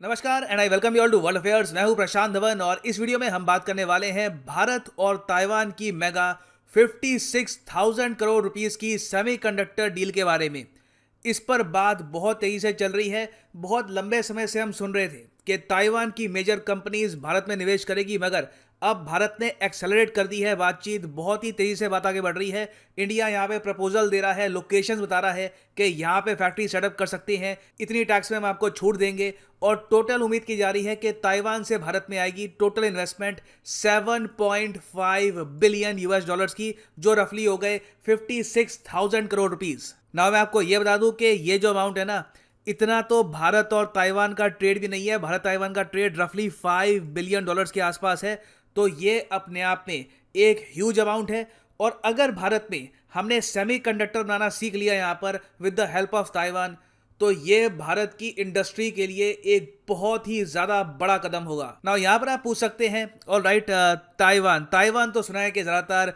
नमस्कार and I welcome you all to world affairs. मैं हूं प्रशांत धवन और इस वीडियो में हम बात करने वाले हैं भारत और ताइवान की मेगा 56,000 करोड़ रुपीस की सेमीकंडक्टर डील के बारे में। इस पर बात बहुत तेजी से चल रही है। बहुत लंबे समय से हम सुन रहे थे कि ताइवान की मेजर कंपनीज भारत में निवेश करेगी, मगर अब भारत ने एक्सेलरेट कर दी है बातचीत। बहुत ही तेजी से बात आगे बढ़ रही है। इंडिया यहाँ पे प्रपोजल दे रहा है, लोकेशंस बता रहा है कि यहाँ पे फैक्ट्री सेटअप कर सकते हैं, इतनी टैक्स में हम आपको छूट देंगे। और टोटल उम्मीद की जा रही है कि ताइवान से भारत में आएगी total investment 7.5 billion US dollars की, जो रफली हो गए 56,000 करोड़ रुपीस। ना मैं आपको ये बता दूं कि ये जो अमाउंट है ना, इतना तो भारत और ताइवान का ट्रेड भी नहीं है। भारत ताइवान का ट्रेड रफली 5 बिलियन डॉलर्स के आसपास है। तो ये अपने आप में एक ह्यूज अमाउंट है। और अगर भारत में हमने सेमीकंडक्टर बनाना सीख लिया यहाँ पर with the help of Taiwan, तो ये भारत की इंडस्ट्री के लिए एक बहुत ही ज़्यादा बड़ा कदम होगा। ना यहाँ पर आप पूछ सकते हैं, ऑल राइट, ताइवान तो सुना है कि ज़्यादातर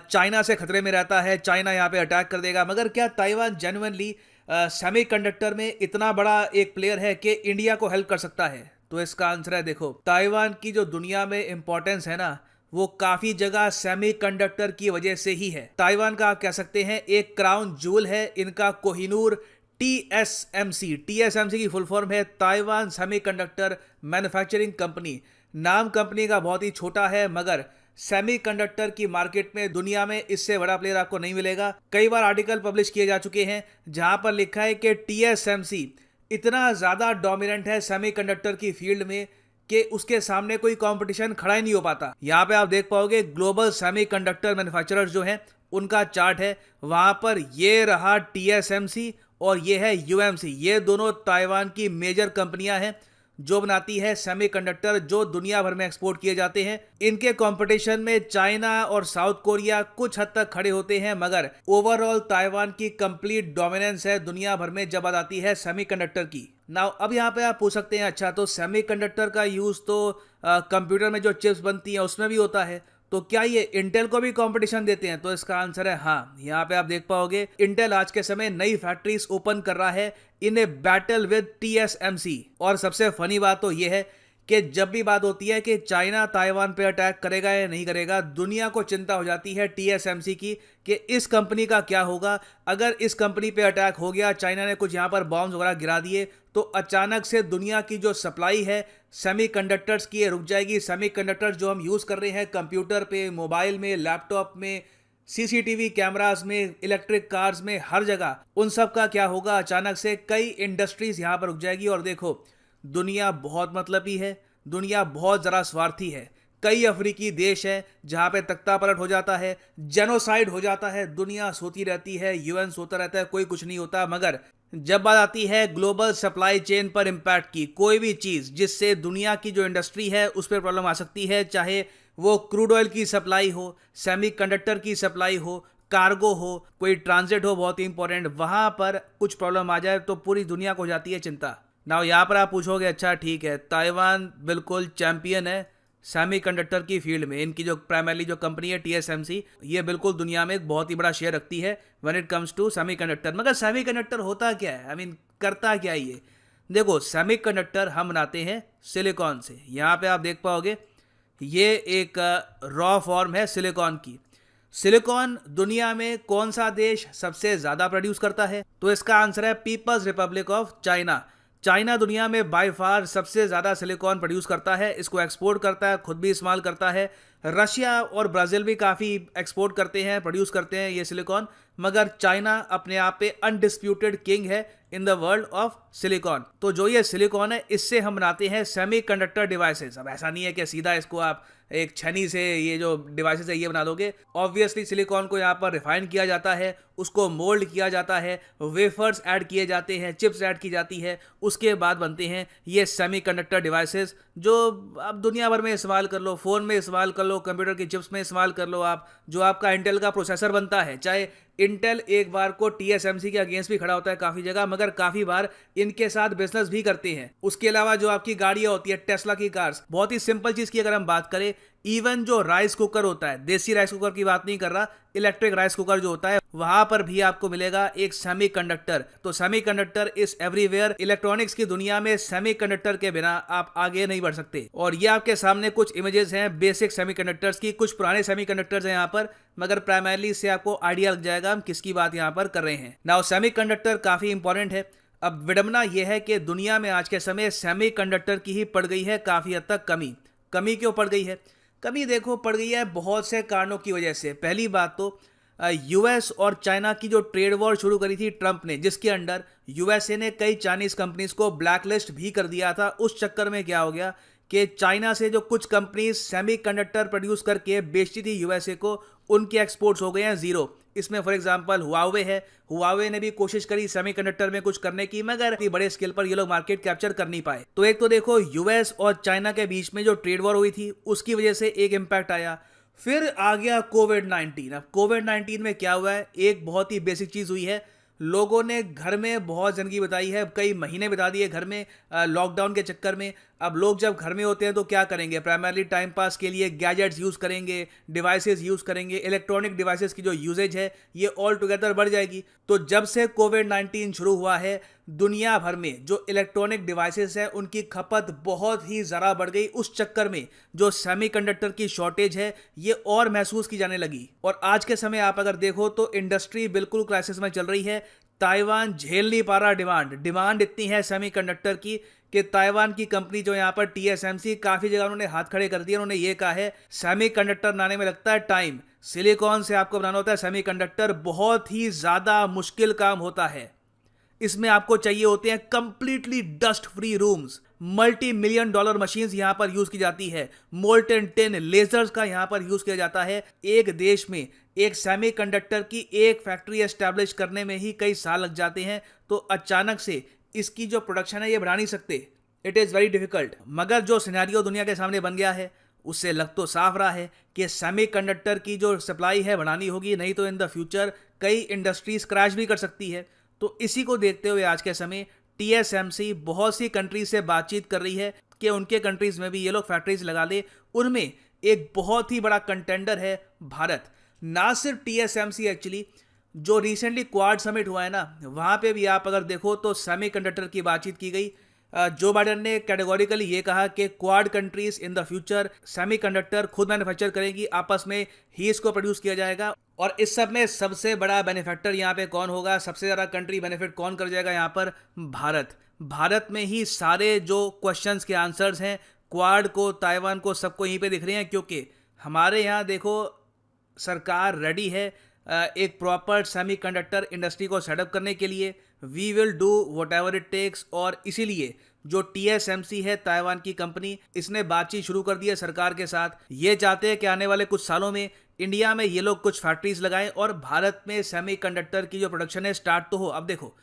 चाइना से खतरे में रहता है, चाइना यहाँ पे अटैक कर देगा, मगर क्या ताइवान जेन्युइनली सेमीकंडक्टर में इतना बड़ा एक प्लेयर है कि इंडिया को हेल्प कर सकता है? तो इसका आंसर है, देखो, ताइवान की जो दुनिया में इंपॉर्टेंस है ना, वो काफी जगह सेमीकंडक्टर की वजह से ही है। ताइवान का आप कह सकते हैं एक क्राउन जूल है इनका कोहिनूर टीएसएमसी। टीएसएमसी की फुल फॉर्म है ताइवान सेमीकंडक्टर मैन्युफैक्चरिंग कंपनी। नाम कंपनी का बहुत ही छोटा है, मगर सेमीकंडक्टर की मार्केट में दुनिया में इससे बड़ा प्लेयर आपको नहीं मिलेगा। कई बार आर्टिकल पब्लिश किए जा चुके हैं जहां पर लिखा है कि टीएसएमसी इतना ज़्यादा डोमिनेंट है सेमीकंडक्टर की फील्ड में कि उसके सामने कोई कंपटीशन खड़ा ही नहीं हो पाता। यहाँ पे आप देख पाओगे ग्लोबल सेमीकंडक्टर मैन्युफैक्चरर्स जो हैं उनका चार्ट है, वहाँ पर ये रहा टीएसएमसी और ये है यूएमसी। ये दोनों ताइवान की मेजर कंपनियां हैं जो बनाती है सेमीकंडक्टर जो दुनिया भर में एक्सपोर्ट किए जाते हैं। इनके कंपटीशन में चाइना और साउथ कोरिया कुछ हद तक खड़े होते हैं, मगर ओवरऑल ताइवान की कंप्लीट डोमिनेंस है दुनिया भर में जब बात आती है सेमीकंडक्टर की। नाउ अब यहाँ पे आप पूछ सकते हैं, अच्छा तो सेमीकंडक्टर का यूज तो कंप्यूटर में जो चिप्स बनती हैं उसमें भी होता है, तो क्या ये इंटेल को भी कंपटीशन देते हैं? तो इसका आंसर है हाँ। यहाँ पे आप देख पाओगे इंटेल आज के समय नई फैक्ट्रीज ओपन कर रहा है इन ए बैटल विद टीएसएमसी। और सबसे फनी बात तो ये है कि जब भी बात होती है कि चाइना ताइवान पे अटैक करेगा या नहीं करेगा, दुनिया को चिंता हो जाती है टीएसएमसी की कि इस कंपनी का क्या होगा। अगर इस कंपनी पे अटैक हो गया, चाइना ने कुछ यहाँ पर बॉम्ब्स वगैरह गिरा दिए, तो अचानक से दुनिया की जो सप्लाई है सेमीकंडक्टर्स की रुक जाएगी। सेमीकंडक्टर्स जो हम यूज़ कर रहे हैं कंप्यूटर पे, मोबाइल में, लैपटॉप में, सीसीटीवी कैमरास में, इलेक्ट्रिक कार्स में, हर जगह उन सब का क्या होगा? अचानक से कई इंडस्ट्रीज यहाँ पर रुक जाएगी। और देखो, दुनिया बहुत मतलबी है, दुनिया बहुत ज़रा स्वार्थी है। कई अफ्रीकी देश हैं जहाँ पे तख्ता पलट हो जाता है, जेनोसाइड हो जाता है, दुनिया सोती रहती है, यूएन सोता रहता है, कोई कुछ नहीं होता। मगर जब बात आती है ग्लोबल सप्लाई चेन पर इम्पैक्ट की, कोई भी चीज़ जिससे दुनिया की जो इंडस्ट्री है उस पर प्रॉब्लम आ सकती है, चाहे वो क्रूड ऑयल की सप्लाई हो, सेमीकंडक्टर की सप्लाई हो, कार्गो हो, कोई ट्रांजिट हो, बहुत ही इंपॉर्टेंट, वहाँ पर कुछ प्रॉब्लम आ जाए तो पूरी दुनिया को हो जाती है चिंता। ना यहाँ पर आप पूछोगे, अच्छा ठीक है, ताइवान बिल्कुल चैंपियन है सेमीकंडक्टर की फील्ड में। इनकी जो प्राइमरली जो कंपनी है टीएसएमसी, ये बिल्कुल दुनिया में एक बहुत ही बड़ा शेयर रखती है when it comes to semiconductor. मगर सेमीकंडक्टर होता क्या है? आई मीन करता क्या है ये? देखो, सेमीकंडक्टर हम बनाते हैं सिलिकॉन से। यहाँ पे आप देख पाओगे ये एक रॉ फॉर्म है सिलिकॉन की। सिलिकॉन दुनिया में कौन सा देश सबसे ज़्यादा प्रोड्यूस करता है? तो इसका आंसर है people's republic of China. China दुनिया में बाय फार सबसे ज़्यादा सिलिकॉन प्रोड्यूस करता है, इसको एक्सपोर्ट करता है, खुद भी इस्तेमाल करता है। रशिया और ब्राज़ील भी काफ़ी एक्सपोर्ट करते हैं, प्रोड्यूस करते हैं ये सिलिकॉन, मगर चाइना अपने आप पे अनडिस्प्यूटेड किंग है in the world of silicon. तो जो ये सिलिकॉन है, इससे हम बनाते हैं सेमीकंडक्टर डिवाइसेस। अब ऐसा नहीं है कि सीधा इसको आप एक छनी से ये जो डिवाइसेस है ये बना दोगे। ऑब्वियसली सिलिकॉन को यहाँ पर रिफाइन किया जाता है, उसको मोल्ड किया जाता है, वेफर्स ऐड किए जाते हैं, चिप्स ऐड की जाती है, उसके बाद बनते हैं ये सेमीकंडक्टर डिवाइसेस जो आप दुनिया भर में इस्तेमाल कर लो, फ़ोन में इस्तेमाल कर लो, कंप्यूटर की चिप्स में इस्तेमाल कर लो। आप जो आपका इंटेल का प्रोसेसर बनता है, चाहे इंटेल एक बार को टीएसएमसी के अगेंस्ट भी खड़ा होता है काफ़ी जगह, मगर काफ़ी बार इनके साथ बिजनेस भी करते हैं। उसके अलावा जो आपकी गाड़ियाँ होती है, टेस्ला की कार्स, बहुत ही सिंपल चीज़ की अगर हम बात करें, इवन जो राइस कुकर होता है, देसी राइस कुकर की बात नहीं कर रहा, इलेक्ट्रिक राइस कुकर जो होता है, वहां पर भी आपको मिलेगा एक सेमीकंडक्टर। तो सेमीकंडक्टर इज एवरीवेयर। इलेक्ट्रॉनिक्स की दुनिया में सेमीकंडक्टर के बिना आप आगे नहीं बढ़ सकते। और ये आपके सामने कुछ इमेजेस हैं बेसिक सेमीकंडक्टर्स की, कुछ पुराने सेमीकंडक्टर्स हैं यहाँ पर, मगर प्राइमरली से आपको आइडिया लग जाएगा हम किसकी बात यहाँ पर कर रहे हैं। नाउ सेमीकंडक्टर काफी इंपॉर्टेंट है। अब विडंबना यह है कि दुनिया में आज के समय सेमीकंडक्टर की ही पड़ गई है काफी हद तक कमी। कमी क्यों पड़ गई है? कमी देखो पड़ गई है बहुत से कारणों की वजह से। पहली बात तो यूएस और चाइना की जो ट्रेड वॉर शुरू करी थी ट्रंप ने, जिसके अंडर यूएसए ने कई चाइनीज कंपनीज को ब्लैकलिस्ट भी कर दिया था। उस चक्कर में क्या हो गया कि चाइना से जो कुछ कंपनीज सेमीकंडक्टर प्रोड्यूस करके बेचती थी यूएसए को, उनके एक्सपोर्ट्स हो गए हैं जीरो। इसमें फॉर एग्जांपल हुआवे है। हुआवे ने भी कोशिश करी सेमीकंडक्टर में कुछ करने की, मगर इतनी बड़े स्केल पर ये लोग मार्केट कैप्चर कर नहीं पाए। तो एक तो देखो यूएस और चाइना के बीच में जो ट्रेड वॉर हुई थी उसकी वजह से एक इम्पैक्ट आया। फिर आ गया कोविड-19। अब कोविड-19 में क्या हुआ है, एक बहुत ही बेसिक चीज हुई है, लोगों ने घर में बहुत जिंदगी बिताई है, कई महीने बिता दिए घर में लॉकडाउन के चक्कर में। अब लोग जब घर में होते हैं तो क्या करेंगे, प्राइमरली टाइम पास के लिए गैजेट्स यूज़ करेंगे, डिवाइसेस यूज़ करेंगे, इलेक्ट्रॉनिक डिवाइसेस की जो यूजेज है ये ऑल टुगेदर बढ़ जाएगी। तो जब से कोविड-19 शुरू हुआ है, दुनिया भर में जो इलेक्ट्रॉनिक डिवाइसेस है उनकी खपत बहुत ही ज़्यादा बढ़ गई। उस चक्कर में जो सेमीकंडक्टर की शॉर्टेज है ये और महसूस की जाने लगी। और आज के समय आप अगर देखो तो इंडस्ट्री बिल्कुल क्राइसिस में चल रही है। ताइवान झेल नहीं पा रहा डिमांड इतनी है सेमीकंडक्टर की कि ताइवान की कंपनी जो यहाँ पर टीएसएमसी, काफी जगह उन्होंने हाथ खड़े कर दिए। उन्होंने ये कहा है सेमीकंडक्टर बनाने में लगता है टाइम, सिलिकॉन से आपको बनाना होता है सेमीकंडक्टर, बहुत ही ज्यादा मुश्किल काम होता है। इसमें आपको चाहिए होते हैं completely dust free rooms, multi million dollar machines यहां पर यूज की जाती है, मोल्टन टिन लेजर्स का यहां पर यूज किया जाता है। एक देश में एक सेमीकंडक्टर की एक फैक्ट्री एस्टैब्लिश करने में ही कई साल लग जाते हैं। तो अचानक से इसकी जो प्रोडक्शन है ये बढ़ा नहीं सकते, इट इज़ वेरी डिफिकल्ट। मगर जो सिनेरियो दुनिया के सामने बन गया है उससे लग तो साफ रहा है कि सेमीकंडक्टर की जो सप्लाई है बढ़ानी होगी, नहीं तो इन द फ्यूचर कई इंडस्ट्रीज क्रैश भी कर सकती है। तो इसी को देखते हुए आज के समय टीएसएमसी बहुत सी कंट्रीज से बातचीत कर रही है कि उनके कंट्रीज में भी ये लोग फैक्ट्रीज लगा ले। उनमें एक बहुत ही बड़ा कंटेंडर है भारत। ना सिर्फ टीएसएमसी, एक्चुअली जो रिसेंटली क्वाड समिट हुआ है ना, वहाँ पे भी आप अगर देखो तो सेमीकंडक्टर की बातचीत की गई। जो बाइडेन ने कैटेगोरिकली ये कहा कि quad countries in the future semiconductor खुद मैन्युफैक्चर करेंगी, आपस में ही इसको प्रोड्यूस किया जाएगा। और इस सब में सबसे बड़ा बेनिफैक्टर यहाँ पे कौन होगा, सबसे ज़्यादा कंट्री बेनिफिट कौन कर जाएगा यहाँ पर? भारत। भारत में ही सारे जो क्वेश्चंस के आंसर्स हैं, क्वाड को, ताइवान को, सबको यहीं पे दिख रहे हैं। क्योंकि हमारे यहाँ देखो सरकार रेडी है एक प्रॉपर सेमीकंडक्टर इंडस्ट्री को सेटअप करने के लिए। We will do whatever it takes. और इसीलिए जो टीएसएमसी है ताइवान की कंपनी, इसने बातचीत शुरू कर दी है सरकार के साथ। ये चाहते हैं कि आने वाले कुछ सालों में इंडिया में ये लोग कुछ फैक्ट्रीज लगाएं और भारत में सेमीकंडक्टर की जो प्रोडक्शन है स्टार्ट तो हो। अब देखो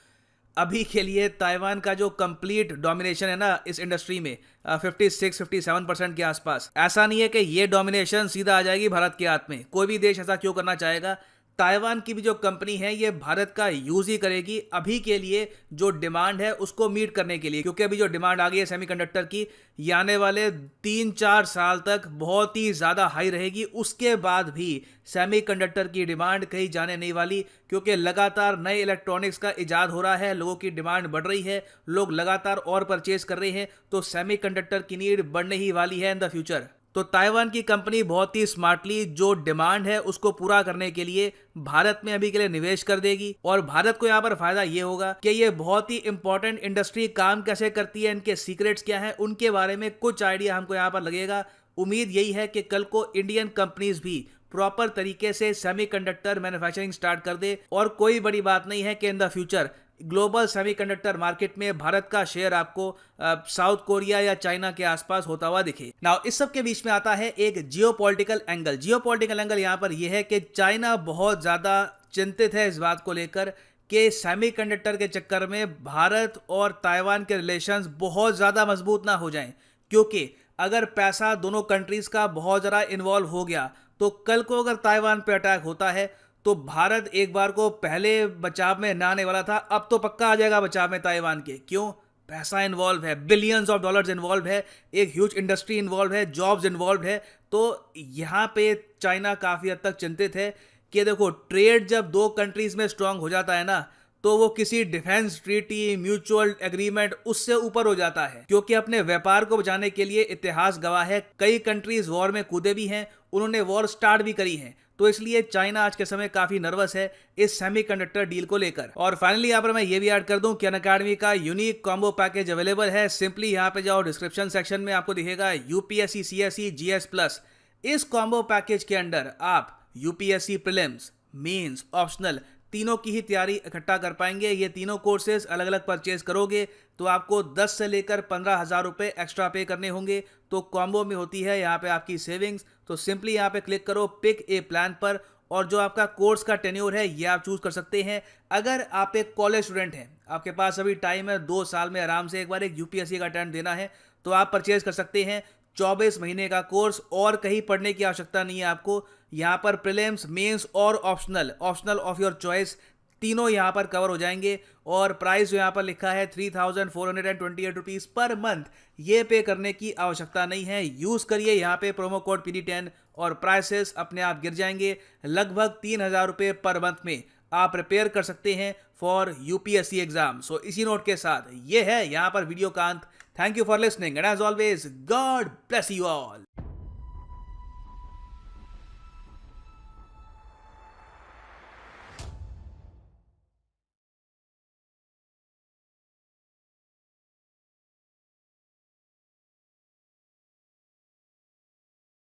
अभी के लिए ताइवान का जो कंप्लीट डोमिनेशन है ना इस इंडस्ट्री में 56-57% के आसपास, ऐसा नहीं है कि ये डोमिनेशन सीधा आ जाएगी भारत के हाथ में। कोई भी देश ऐसा क्यों करना चाहेगा? ताइवान की भी जो कंपनी है ये भारत का यूज ही करेगी अभी के लिए जो डिमांड है उसको मीट करने के लिए। क्योंकि अभी जो डिमांड आ गई है सेमीकंडक्टर की, ये आने वाले 3-4 साल तक बहुत ही ज़्यादा हाई रहेगी। उसके बाद भी सेमीकंडक्टर की डिमांड कहीं जाने नहीं वाली, क्योंकि लगातार नए इलेक्ट्रॉनिक्स का इजाद हो रहा है, लोगों की डिमांड बढ़ रही है, लोग लगातार और परचेज कर रहे हैं, तो सेमीकंडक्टर की नीड बढ़ने ही वाली है इन द फ्यूचर। तो ताइवान की कंपनी बहुत ही स्मार्टली जो डिमांड है उसको पूरा करने के लिए भारत में अभी के लिए निवेश कर देगी। और भारत को यहाँ पर फायदा ये होगा कि ये बहुत ही इंपॉर्टेंट इंडस्ट्री काम कैसे करती है, इनके सीक्रेट्स क्या हैं, उनके बारे में कुछ आइडिया हमको यहाँ पर लगेगा। उम्मीद यही है कि कल को इंडियन कंपनीज भी प्रॉपर तरीके से सेमीकंडक्टर मैन्युफैक्चरिंग स्टार्ट कर दे। और कोई बड़ी बात नहीं है कि in the future global semiconductor market में भारत का शेयर आपको साउथ कोरिया या चाइना के आसपास होता हुआ दिखे। नाउ इस सब के बीच में आता है एक जियोपॉलिटिकल एंगल। जियोपॉलिटिकल एंगल यहाँ पर यह है कि चाइना बहुत ज्यादा चिंतित है इस बात को लेकर कि सेमीकंडक्टर के चक्कर में भारत और ताइवान के रिलेशंस बहुत ज्यादा मजबूत ना हो जाएं। क्योंकि अगर पैसा दोनों कंट्रीज का बहुत ज़्यादा इन्वॉल्व हो गया तो कल को अगर ताइवान पे अटैक होता है तो भारत एक बार को पहले बचाव में ना आने वाला था, अब तो पक्का आ जाएगा बचाव में ताइवान के। क्यों? पैसा इन्वॉल्व है, बिलियंस ऑफ डॉलर्स इन्वॉल्व है, एक ह्यूज इंडस्ट्री इन्वॉल्व है, जॉब्स इन्वॉल्व है। तो यहाँ पे चाइना काफ़ी हद तक चिंतित है कि देखो, ट्रेड जब दो कंट्रीज में स्ट्रांग हो जाता है ना, तो वो किसी डिफेंस ट्रीटी, म्यूचुअल एग्रीमेंट उससे ऊपर हो जाता है, क्योंकि अपने व्यापार को बचाने के लिए इतिहास गवाह है, कई कंट्रीज वॉर में कूदे भी हैं, उन्होंने वॉर स्टार्ट भी करी है। तो इसलिए चाइना आज के समय काफी नर्वस है इस सेमीकंडक्टर डील को लेकर। और फाइनली यहाँ पर मैं ये भी ऐड कर दूं कि अनअकैडमी का यूनिक कॉम्बो पैकेज अवेलेबल है। सिंपली यहाँ पे जाओ, डिस्क्रिप्शन सेक्शन में आपको दिखेगा यूपीएससी सीएसई जीएस प्लस। इस कॉम्बो पैकेज के अंडर आप यूपीएससी प्रीलिम्स, मेंस, ऑप्शनल तीनों की ही तैयारी इकट्ठा कर पाएंगे। ये तीनों कोर्सेज अलग अलग परचेज करोगे तो आपको 10 से लेकर 15,000 रुपए एक्स्ट्रा पे करने होंगे। तो कॉम्बो में होती है यहाँ पे आपकी सेविंग्स। तो सिंपली यहाँ पे क्लिक करो पिक ए प्लान पर, और जो आपका कोर्स का टेन्योर है ये आप चूज कर सकते हैं। अगर आप एक कॉलेज स्टूडेंट हैं, आपके पास अभी टाइम है, 2 साल में आराम से एक बार एक यूपीएससी का अटेम्प्ट देना है, तो आप परचेज कर सकते हैं 24 महीने का कोर्स। और कहीं पढ़ने की आवश्यकता नहीं है आपको। यहाँ पर प्रीलिम्स, मेंस और ऑप्शनल ऑफ योर चॉइस तीनों यहाँ पर कवर हो जाएंगे। और प्राइस जो यहाँ पर लिखा है 3,428 रुपीज़ पर मंथ, ये पे करने की आवश्यकता नहीं है। यूज़ करिए यहाँ पे प्रोमो कोड PD10 और प्राइसेस अपने आप गिर जाएंगे। लगभग 3,000 रुपये पर मंथ में आप प्रिपेयर कर सकते हैं फॉर यूपीएससी एग्जाम। सो इसी नोट के साथ ये है यहाँ पर वीडियो का अंत। Thank you for listening and as always God bless you all.